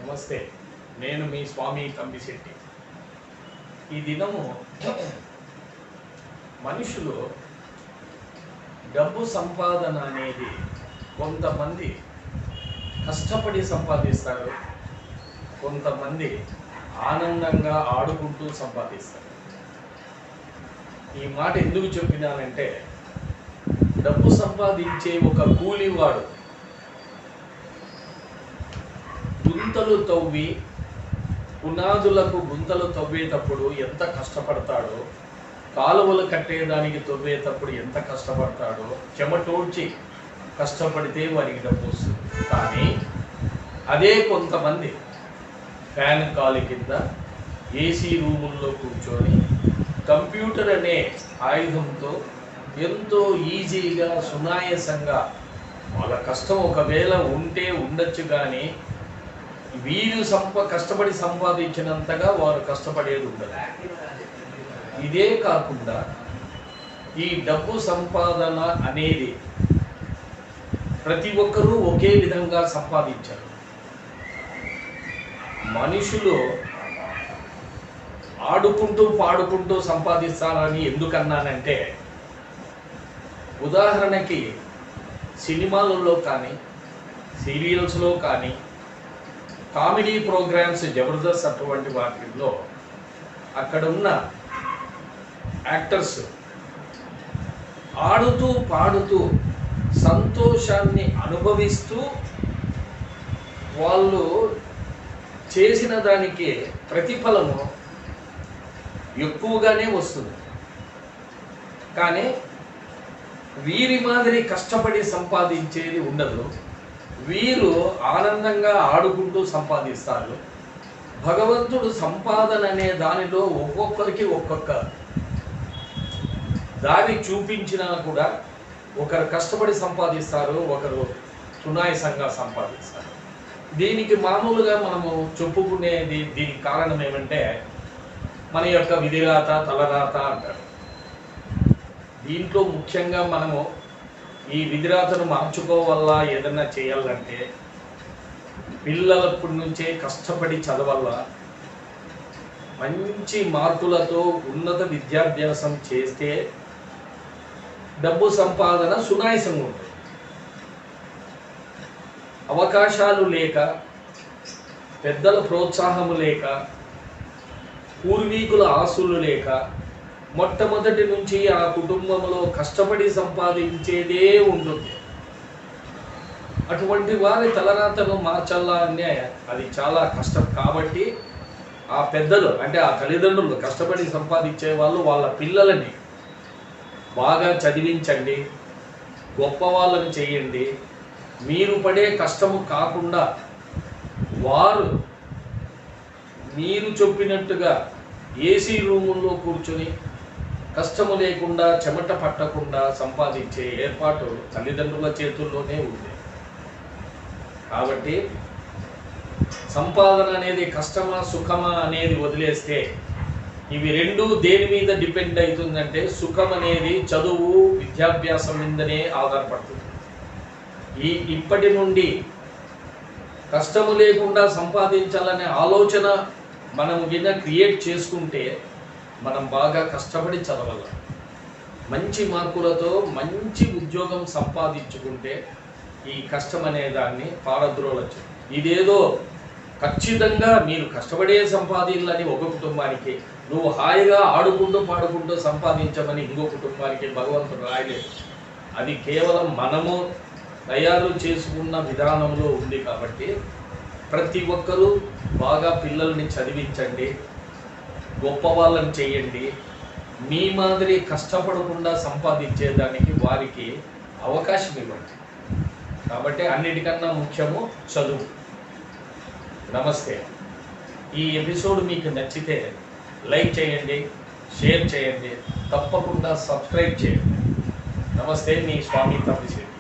నమస్తే, నేను మీ స్వామి కంబిశెట్టి. ఈ దినము మనుషులు డబ్బు సంపాదన అనేది కొంతమంది కష్టపడి సంపాదిస్తారు, కొంతమంది ఆనందంగా ఆడుకుంటూ సంపాదిస్తారు. ఈ మాట ఎందుకు చెప్పినానంటే, డబ్బు సంపాదించే ఒక కూలివాడు గుంతలు తవ్వి పునాదులకు గుంతలు తవ్వేటప్పుడు ఎంత కష్టపడతాడో, కాలువలు కట్టేదానికి తవ్వేటప్పుడు ఎంత కష్టపడతాడో, చెమటోడ్చి కష్టపడితే వారికి డబ్బు వస్తుంది. కానీ అదే కొంతమంది ఫ్యాన్ కాలి కింద ఏసీ రూముల్లో కూర్చొని కంప్యూటర్ అనే ఆయుధంతో ఎంతో ఈజీగా సునాయాసంగా వాళ్ళ కష్టం ఒకవేళ ఉంటే ఉండొచ్చు, కానీ వీరు కష్టపడి సంపాదించినంతగా వారు కష్టపడేది ఉండదు. ఇదే కాకుండా ఈ డబ్బు సంపాదన అనేది ప్రతి ఒక్కరూ ఒకే విధంగా సంపాదించారు. మనుషులు ఆడుకుంటూ పాడుకుంటూ సంపాదిస్తారని ఎందుకన్నానంటే, ఉదాహరణకి సినిమాలలో కానీ సీరియల్స్లో కానీ కామెడీ ప్రోగ్రామ్స్ జబర్దస్త్ అటువంటి వాటిల్లో అక్కడ ఉన్న యాక్టర్స్ ఆడుతూ పాడుతూ సంతోషాన్ని అనుభవిస్తూ వాళ్ళు చేసిన దానికి ప్రతిఫలము ఎక్కువగానే వస్తుంది. కానీ వీరి మాదిరి కష్టపడి సంపాదించేది ఉండదు. వీరు ఆనందంగా ఆడుకుంటూ సంపాదిస్తారు. భగవంతుడు సంపాదన అనే దానిలో ఒక్కొక్కరికి ఒక్కొక్క దారి చూపించినా కూడా, ఒకరు కష్టపడి సంపాదిస్తారు, ఒకరు సునాయాసంగా సంపాదిస్తారు. దీనికి మామూలుగా మనము చెప్పుకునేది, దీనికి కారణం ఏమంటే మన యొక్క విధిరాత తలరాత అంటారు. దీంట్లో ముఖ్యంగా మనము ఈ విధిరాతను మార్చుకోవాలా, ఏదన్నా చేయాలంటే పిల్లలప్పటి నుంచే కష్టపడి చదవాలా, మంచి మార్కులతో ఉన్నత విద్యాభ్యాసం చేస్తే డబ్బు సంపాదన సునాయాసంగా ఉంటుంది. అవకాశాలు లేక, పెద్దల ప్రోత్సాహము లేక, పూర్వీకుల ఆశలు లేక, మొట్టమొదటి నుంచి ఆ కుటుంబంలో కష్టపడి సంపాదించేదే ఉంటుంది. అటువంటి వారి తలరాతను మార్చాలా అంటే అది చాలా కష్టం. కాబట్టి ఆ పెద్దలు అంటే ఆ తల్లిదండ్రులు కష్టపడి సంపాదించే వాళ్ళు వాళ్ళ పిల్లలని బాగా చదివించండి, గొప్ప వాళ్ళని చేయండి. మీరు పడే కష్టము కాకుండా వారు మీరు చెప్పినట్టుగా ఏసీ రూముల్లో కూర్చొని కష్టము లేకుండా చెమట పట్టకుండా సంపాదించే ఏర్పాటు తల్లిదండ్రుల చేతుల్లోనే ఉంది. కాబట్టి సంపాదన అనేది కష్టమా సుఖమా అనేది వదిలేస్తే, ఇవి రెండు దేని మీద డిపెండ్ అవుతుందంటే, సుఖం అనేది చదువు విద్యాభ్యాసం మీదనే ఆధారపడుతుంది. ఇప్పటి నుండి కష్టము లేకుండా సంపాదించాలనే ఆలోచన మనం క్రియేట్ చేసుకుంటే, మనం బాగా కష్టపడి చదవాలి, మంచి మార్కులతో మంచి ఉద్యోగం సంపాదించుకుంటే ఈ కష్టం అనే దాన్ని పారద్రోలచ్చు. ఇదేదో ఖచ్చితంగా మీరు కష్టపడే సంపాదించాలని ఒక కుటుంబానికి, నువ్వు హాయిగా ఆడుకుంటూ పాడుకుంటూ సంపాదించమని ఇంకో కుటుంబానికి భగవంతుడు రాయలేదు. అది కేవలం మనము తయారు చేసుకున్న విధానంలో ఉంది. కాబట్టి ప్రతి ఒక్కరూ బాగా పిల్లల్ని చదివించండి, గొప్ప వాళ్ళని చేయండి. మీ మాదిరి కష్టపడకుండా సంపాదించేదానికి వారికి అవకాశం ఇవ్వండి. కాబట్టి అన్నిటికన్నా ముఖ్యము చదువు. నమస్తే. ఈ ఎపిసోడ్ మీకు నచ్చితే లైక్ చేయండి, షేర్ చేయండి, తప్పకుండా సబ్స్క్రైబ్ చేయండి. నమస్తే, మీ స్వామి కంబిశెట్టి.